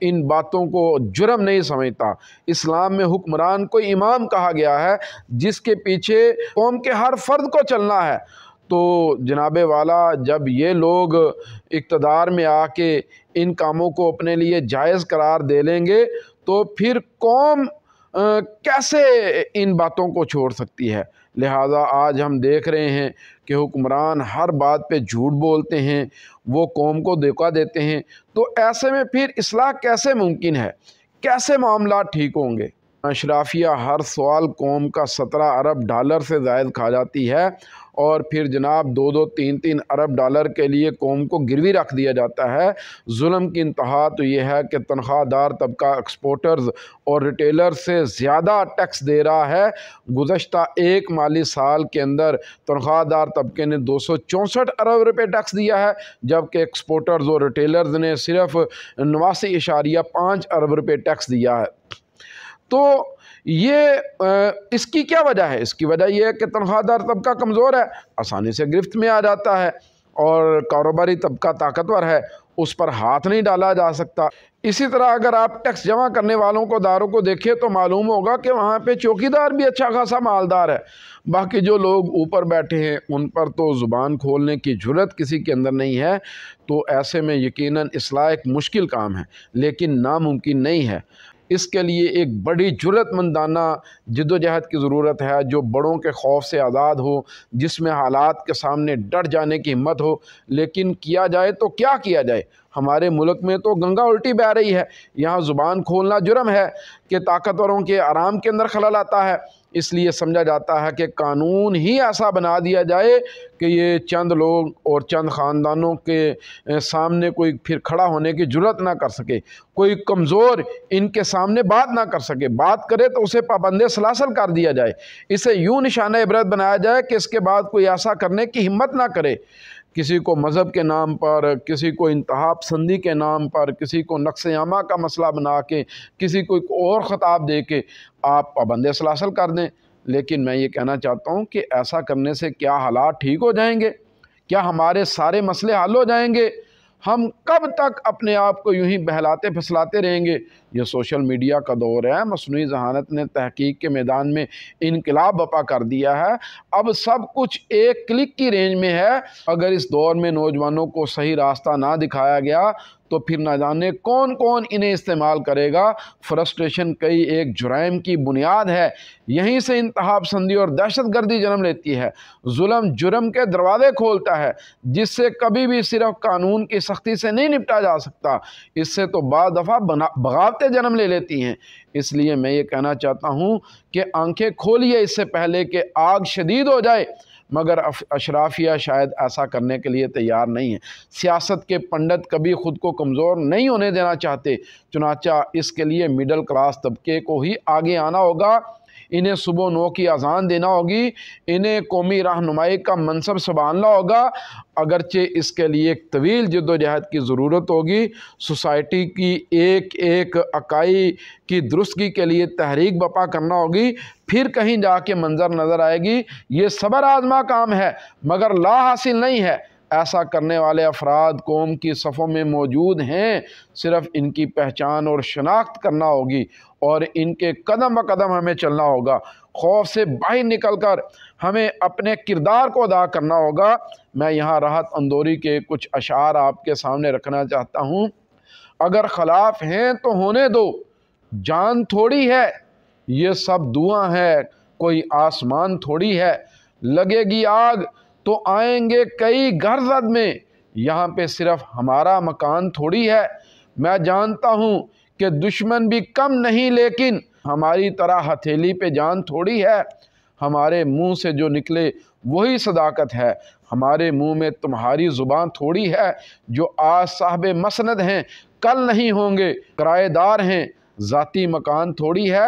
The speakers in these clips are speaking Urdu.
ان باتوں کو جرم نہیں سمجھتا۔ اسلام میں حکمران کو امام کہا گیا ہے جس کے پیچھے قوم کے ہر فرد کو چلنا ہے۔ تو جناب والا جب یہ لوگ اقتدار میں آ کے ان کاموں کو اپنے لیے جائز قرار دے لیں گے تو پھر قوم کیسے ان باتوں کو چھوڑ سکتی ہے؟ لہٰذا آج ہم دیکھ رہے ہیں کہ حکمران ہر بات پہ جھوٹ بولتے ہیں، وہ قوم کو دھوکہ دیتے ہیں، تو ایسے میں پھر اصلاح کیسے ممکن ہے؟ کیسے معاملات ٹھیک ہوں گے؟ اشرافیہ ہر سوال قوم کا 17 ارب ڈالر سے زائد کھا جاتی ہے، اور پھر جناب 2-2 3-3 ارب ڈالر کے لیے قوم کو گروی رکھ دیا جاتا ہے۔ ظلم کی انتہا تو یہ ہے کہ تنخواہ دار طبقہ ایکسپورٹرز اور ریٹیلر سے زیادہ ٹیکس دے رہا ہے۔ گزشتہ ایک مالی سال کے اندر تنخواہ دار طبقے نے 264 ارب روپے ٹیکس دیا ہے، جبکہ ایکسپورٹرز اور ریٹیلرز نے صرف 89.5 ارب روپے ٹیکس دیا ہے۔ تو یہ اس کی کیا وجہ ہے؟ اس کی وجہ یہ ہے کہ تنخواہ دار طبقہ کمزور ہے، آسانی سے گرفت میں آ جاتا ہے، اور کاروباری طبقہ طاقتور ہے، اس پر ہاتھ نہیں ڈالا جا سکتا۔ اسی طرح اگر آپ ٹیکس جمع کرنے والوں کو داروں کو دیکھیں تو معلوم ہوگا کہ وہاں پہ چوکیدار بھی اچھا خاصا مالدار ہے، باقی جو لوگ اوپر بیٹھے ہیں ان پر تو زبان کھولنے کی جرت کسی کے اندر نہیں ہے۔ تو ایسے میں یقیناً اصلاح ایک مشکل کام ہے، لیکن ناممکن نہیں ہے۔ اس کے لیے ایک بڑی جرت مندانہ جدوجہد کی ضرورت ہے، جو بڑوں کے خوف سے آزاد ہو، جس میں حالات کے سامنے ڈٹ جانے کی ہمت ہو۔ لیکن کیا جائے تو کیا کیا جائے؟ ہمارے ملک میں تو گنگا الٹی بہہ رہی ہے، یہاں زبان کھولنا جرم ہے کہ طاقتوروں کے آرام کے اندر خلل آتا ہے۔ اس لیے سمجھا جاتا ہے کہ قانون ہی ایسا بنا دیا جائے کہ یہ چند لوگ اور چند خاندانوں کے سامنے کوئی پھر کھڑا ہونے کی جرت نہ کر سکے، کوئی کمزور ان کے سامنے بات نہ کر سکے، بات کرے تو اسے پابند سلاسل کر دیا جائے، اسے یوں نشانہ عبرت بنایا جائے کہ اس کے بعد کوئی ایسا کرنے کی ہمت نہ کرے۔ کسی کو مذہب کے نام پر، کسی کو انتہا پسندی کے نام پر، کسی کو نقص عامہ کا مسئلہ بنا کے، کسی کو ایک اور خطاب دے کے آپ پابند سلاسل کر دیں۔ لیکن میں یہ کہنا چاہتا ہوں کہ ایسا کرنے سے کیا حالات ٹھیک ہو جائیں گے؟ کیا ہمارے سارے مسئلے حل ہو جائیں گے؟ ہم کب تک اپنے آپ کو یوں ہی بہلاتے پھسلاتے رہیں گے؟ یہ سوشل میڈیا کا دور ہے، مصنوعی ذہانت نے تحقیق کے میدان میں انقلاب برپا کر دیا ہے۔ اب سب کچھ ایک کلک کی رینج میں ہے۔ اگر اس دور میں نوجوانوں کو صحیح راستہ نہ دکھایا گیا تو پھر نہ جانے کون کون انہیں استعمال کرے گا۔ فرسٹریشن کئی ایک جرائم کی بنیاد ہے، یہیں سے انتہا پسندی اور دہشت گردی جنم لیتی ہے۔ ظلم جرم کے دروازے کھولتا ہے، جس سے کبھی بھی صرف قانون کی سختی سے نہیں نپٹا جا سکتا، اس سے تو بعض دفعہ بغاوتیں جنم لے لیتی ہیں۔ اس لیے میں یہ کہنا چاہتا ہوں کہ آنکھیں کھولیے اس سے پہلے کہ آگ شدید ہو جائے، مگر اشرافیہ شاید ایسا کرنے کے لیے تیار نہیں ہے۔ سیاست کے پنڈت کبھی خود کو کمزور نہیں ہونے دینا چاہتے، چنانچہ اس کے لیے مڈل کلاس طبقے کو ہی آگے آنا ہوگا، انہیں صبح و 9 کی اذان دینا ہوگی، انہیں قومی رہنمائی کا منصب سنبھالنا ہوگا، اگرچہ اس کے لیے ایک طویل جدوجہد کی ضرورت ہوگی۔ سوسائٹی کی ایک ایک اکائی کی درستگی کے لیے تحریک برپا کرنا ہوگی، پھر کہیں جا کے منظر نظر آئے گی۔ یہ صبر آزما کام ہے مگر لا حاصل نہیں ہے۔ ایسا کرنے والے افراد قوم کی صفوں میں موجود ہیں، صرف ان کی پہچان اور شناخت کرنا ہوگی اور ان کے قدم بہ قدم ہمیں چلنا ہوگا۔ خوف سے باہر نکل کر ہمیں اپنے کردار کو ادا کرنا ہوگا۔ میں یہاں راحت اندوری کے کچھ اشعار آپ کے سامنے رکھنا چاہتا ہوں۔ اگر خلاف ہیں تو ہونے دو، جان تھوڑی ہے، یہ سب دعا ہے، کوئی آسمان تھوڑی ہے، لگے گی آگ تو آئیں گے کئی گھر زد میں، یہاں پہ صرف ہمارا مکان تھوڑی ہے۔ میں جانتا ہوں کہ دشمن بھی کم نہیں، لیکن ہماری طرح ہتھیلی پہ جان تھوڑی ہے۔ ہمارے منہ سے جو نکلے وہی صداقت ہے، ہمارے منہ میں تمہاری زبان تھوڑی ہے۔ جو آج صاحب مسند ہیں کل نہیں ہوں گے، کرایہ دار ہیں، ذاتی مکان تھوڑی ہے۔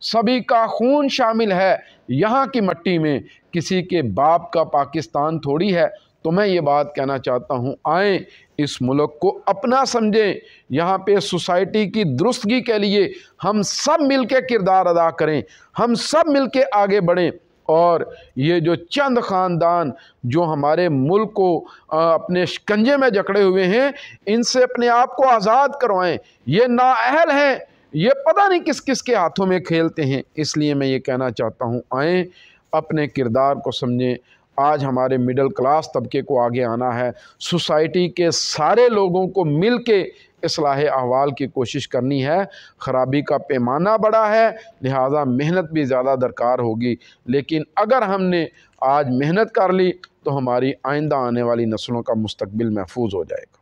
سبھی کا خون شامل ہے یہاں کی مٹی میں، کسی کے باپ کا پاکستان تھوڑی ہے۔ تو میں یہ بات کہنا چاہتا ہوں، آئیں اس ملک کو اپنا سمجھیں، یہاں پہ سوسائٹی کی درستگی کے لیے ہم سب مل کے کردار ادا کریں، ہم سب مل کے آگے بڑھیں۔ اور یہ جو چند خاندان جو ہمارے ملک کو اپنے شکنجے میں جکڑے ہوئے ہیں، ان سے اپنے آپ کو آزاد کروائیں۔ یہ نااہل ہیں، یہ پتہ نہیں کس کس کے ہاتھوں میں کھیلتے ہیں۔ اس لیے میں یہ کہنا چاہتا ہوں، آئیں اپنے کردار کو سمجھیں۔ آج ہمارے مڈل کلاس طبقے کو آگے آنا ہے، سوسائٹی کے سارے لوگوں کو مل کے اصلاح احوال کی کوشش کرنی ہے۔ خرابی کا پیمانہ بڑا ہے، لہٰذا محنت بھی زیادہ درکار ہوگی، لیکن اگر ہم نے آج محنت کر لی تو ہماری آئندہ آنے والی نسلوں کا مستقبل محفوظ ہو جائے گا۔